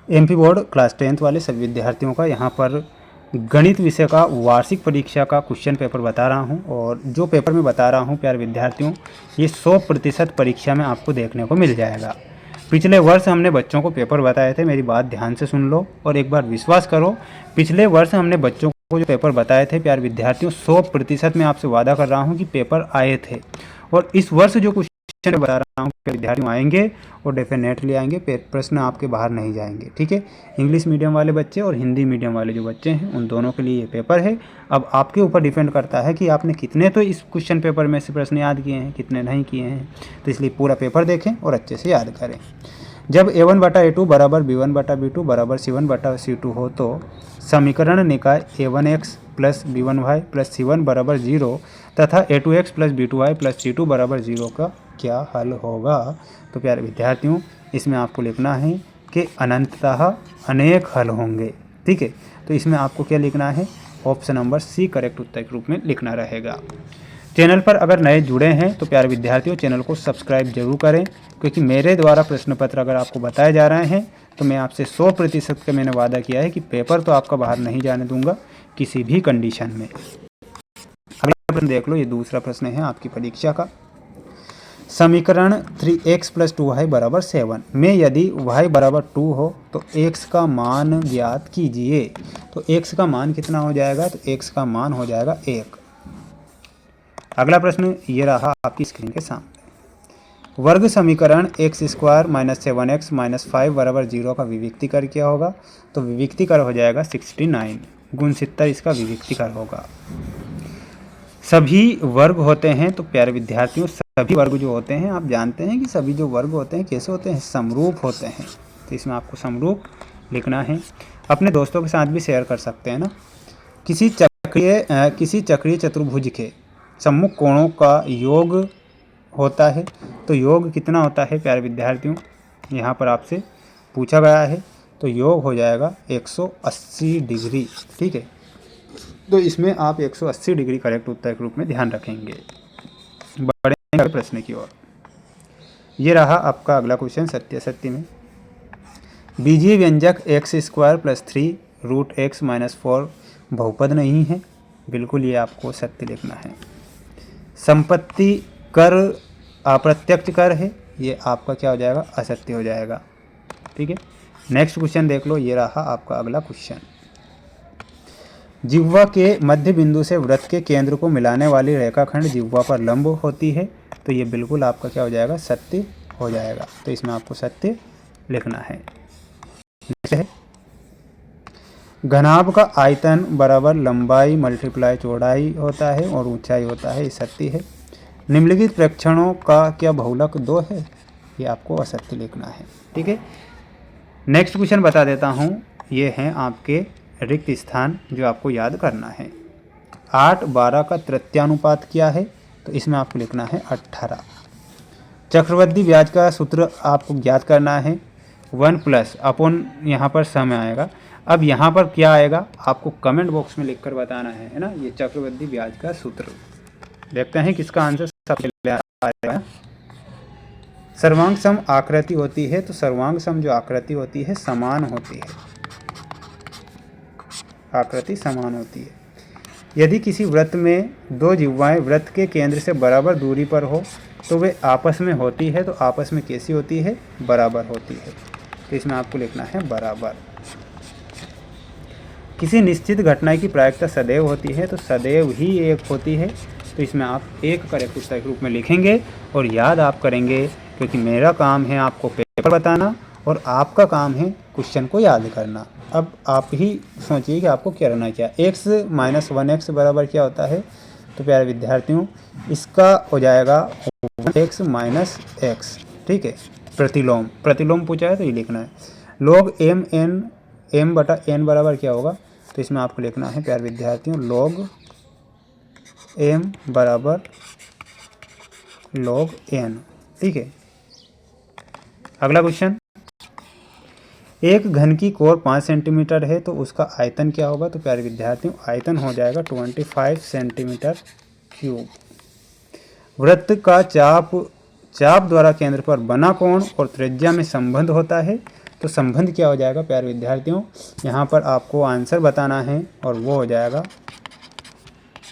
MP board class 10th वाले सभी विद्यार्थियों का यहाँ पर गणित विषय का वार्षिक परीक्षा का क्वेश्चन पेपर बता रहा हूँ। और जो पेपर मैं बता रहा हूँ प्यारे विद्यार्थियों, ये 100% परीक्षा में आपको देखने को मिल जाएगा। पिछले वर्ष हमने बच्चों को पेपर बताए थे, मेरी बात ध्यान से सुन लो और एक बार विश्वास करो। पिछले वर्ष हमने बच्चों को जो पेपर बताए थे प्यारे विद्यार्थियों, 100% मैं आपसे वादा कर रहा हूँ कि पेपर आए थे। और इस वर्ष जो क्वेश्चन बता रहा हूँ विद्यार्थियों आएंगे और डेफिनेटली आएंगे, प्रश्न आपके बाहर नहीं जाएंगे। ठीक है, इंग्लिश मीडियम वाले बच्चे और हिंदी मीडियम वाले जो बच्चे हैं उन दोनों के लिए ये पेपर है। अब आपके ऊपर डिपेंड करता है कि आपने कितने तो इस क्वेश्चन पेपर में से प्रश्न याद किए हैं, कितने नहीं किए हैं। तो इसलिए पूरा पेपर देखें और अच्छे से याद करें। जब a1/a2 बराबर b1/b2 बराबर c1/c2 हो तो समीकरण निकाय a1x plus b1y plus c1 बराबर 0 तथा a2x plus b2y plus c2 बराबर 0 का क्या हल होगा। तो प्यारे विद्यार्थियों, इसमें आपको लिखना है कि अनंततः अनेक हल होंगे। ठीक है, तो इसमें आपको क्या लिखना है, ऑप्शन नंबर सी करेक्ट उत्तर के रूप में लिखना रहेगा। चैनल पर अगर नए जुड़े हैं तो प्यारे विद्यार्थियों चैनल को सब्सक्राइब जरूर करें, क्योंकि मेरे द्वारा प्रश्न पत्र अगर आपको बताए जा रहे हैं तो मैं आपसे 100% का मैंने वादा किया है कि पेपर तो आपका बाहर नहीं जाने दूंगा किसी भी कंडीशन में। अगला प्रश्न देख लो, ये दूसरा प्रश्न है आपकी परीक्षा का। समीकरण 3x प्लस 2y बराबर 7 में यदि y बराबर 2 हो तो x का मान ज्ञात कीजिए। तो x का मान कितना हो जाएगा, तो x का मान हो जाएगा 1। अगला प्रश्न ये रहा आपकी स्क्रीन के सामने। वर्ग समीकरण x² माइनस 7x माइनस 5 बराबर 0 का विविक्तीकर क्या होगा। तो विविक्तीकर हो जाएगा 69 गुण 70, इसका विविक्तीकर होगा। सभी वर्ग होते हैं तो प्यारे विद्यार्थियों, सभी वर्ग जो होते हैं आप जानते हैं कि सभी जो वर्ग होते हैं कैसे होते हैं, समरूप होते हैं। तो इसमें आपको समरूप लिखना है। अपने दोस्तों के साथ भी शेयर कर सकते हैं ना। किसी चक्रीय चतुर्भुज के सम्मुख कोणों का योग होता है। तो योग कितना होता है प्यारे विद्यार्थियों, यहाँ पर आपसे पूछा गया है। तो योग हो जाएगा 180 डिग्री। ठीक है, तो इसमें आप 180 डिग्री करेक्ट उत्तर के रूप में ध्यान रखेंगे। बढ़ेंगे प्रश्न की ओर। ये रहा आपका अगला क्वेश्चन सत्य में। बीजीय व्यंजक x² plus 3 root x minus 4 बहुपद नहीं है। बिल्कुल ये आपको सत्य लिखना है। संपत्ति कर अप्रत्यक्ष कर है, ये आपका क्या हो जाएगा, असत्य हो जाएगा। ठीक है, नेक्स्ट क्वेश्चन देख लो, ये रहा आपका अगला क्वेश्चन। जिह्वा के मध्य बिंदु से वृत्त के केंद्र को मिलाने वाली रेखाखंड जिह्वा पर लंब होती है। तो ये बिल्कुल आपका क्या हो जाएगा, सत्य हो जाएगा। तो इसमें आपको सत्य लिखना है। घनाभ का आयतन बराबर लंबाई मल्टीप्लाई चौड़ाई होता है और ऊंचाई होता है, ये सत्य है। निम्नलिखित प्रेक्षणों का क्या बहुलक 2 है, ये आपको असत्य लिखना है। ठीक है, नेक्स्ट क्वेश्चन बता देता हूँ। ये हैं आपके रिक्त स्थान जो आपको याद करना है। 8/12 का तृतीयानुपात क्या है, तो इसमें आपको लिखना है 18। चक्रवृद्धि ब्याज का सूत्र आपको ज्ञात करना है 1 प्लस अपॉन यहाँ पर समय आएगा। अब यहाँ पर क्या आएगा आपको कमेंट बॉक्स में लिखकर बताना है ना। ये चक्रवृद्धि ब्याज का सूत्र, देखते हैं किसका आंसर सबसे पहले आएगा। सर्वांग सम आकृति होती है, तो सर्वांग सम जो आकृति होती है समान होती है, आकृति समान होती है। यदि किसी वृत्त में 2 जिह्वाएं वृत्त के केंद्र से बराबर दूरी पर हो तो वे आपस में होती है। तो आपस में कैसी होती है, बराबर होती है। तो इसमें आपको लिखना है बराबर। किसी निश्चित घटना की प्रायिकता सदैव होती है, तो सदैव ही 1 होती है। तो इसमें आप 1 करेक्ट उत्तर के रूप में लिखेंगे और याद आप करेंगे, क्योंकि मेरा काम है आपको पेपर बताना और आपका काम है क्वेश्चन को याद करना। अब आप ही सोचिए कि आपको करना क्या। x माइनस 1x बराबर क्या होता है, तो प्यारे विद्यार्थियों इसका हो जाएगा 1x माइनस x। ठीक है, प्रतिलोम पूछा है तो ये लिखना है। log m/n बराबर क्या होगा, तो इसमें आपको लिखना है प्यारे विद्यार्थियों log m बराबर log n। ठीक है, अगला क्वेश्चन। एक घन की कोर 5 सेंटीमीटर है तो उसका आयतन क्या होगा, तो प्यारे विद्यार्थियों आयतन हो जाएगा 25 सेंटीमीटर क्यूब। वृत्त का चाप द्वारा केंद्र पर बना कोण और त्रिज्या में संबंध होता है। तो संबंध क्या हो जाएगा प्यारे विद्यार्थियों, यहाँ पर आपको आंसर बताना है और वो हो जाएगा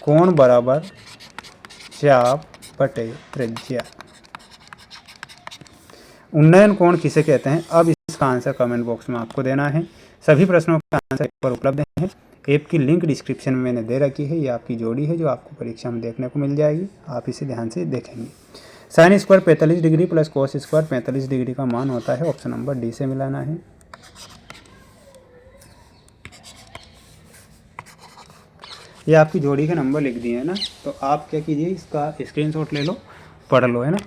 कोण बराबर चाप बटे त्रिज्या। उन्नयन कोण किसे कहते हैं, अब इसका आंसर कमेंट बॉक्स में आपको देना है। सभी प्रश्नों का आंसर ऐप पर उपलब्ध है। ऐप की लिंक डिस्क्रिप्शन में मैंने दे रखी है। ये आपकी जोड़ी है जो आपको परीक्षा में देखने को मिल जाएगी, आप इसे ध्यान से देखेंगे। Sine square 45 degree plus cos square 45 degree का मान होता है। ऑप्शन नंबर डी से मिलाना है। ये आपकी जोड़ी के नंबर लिख दिए हैं ना, तो आप क्या कीजिए, इसका स्क्रीनशॉट ले लो, पढ़ लो, है ना।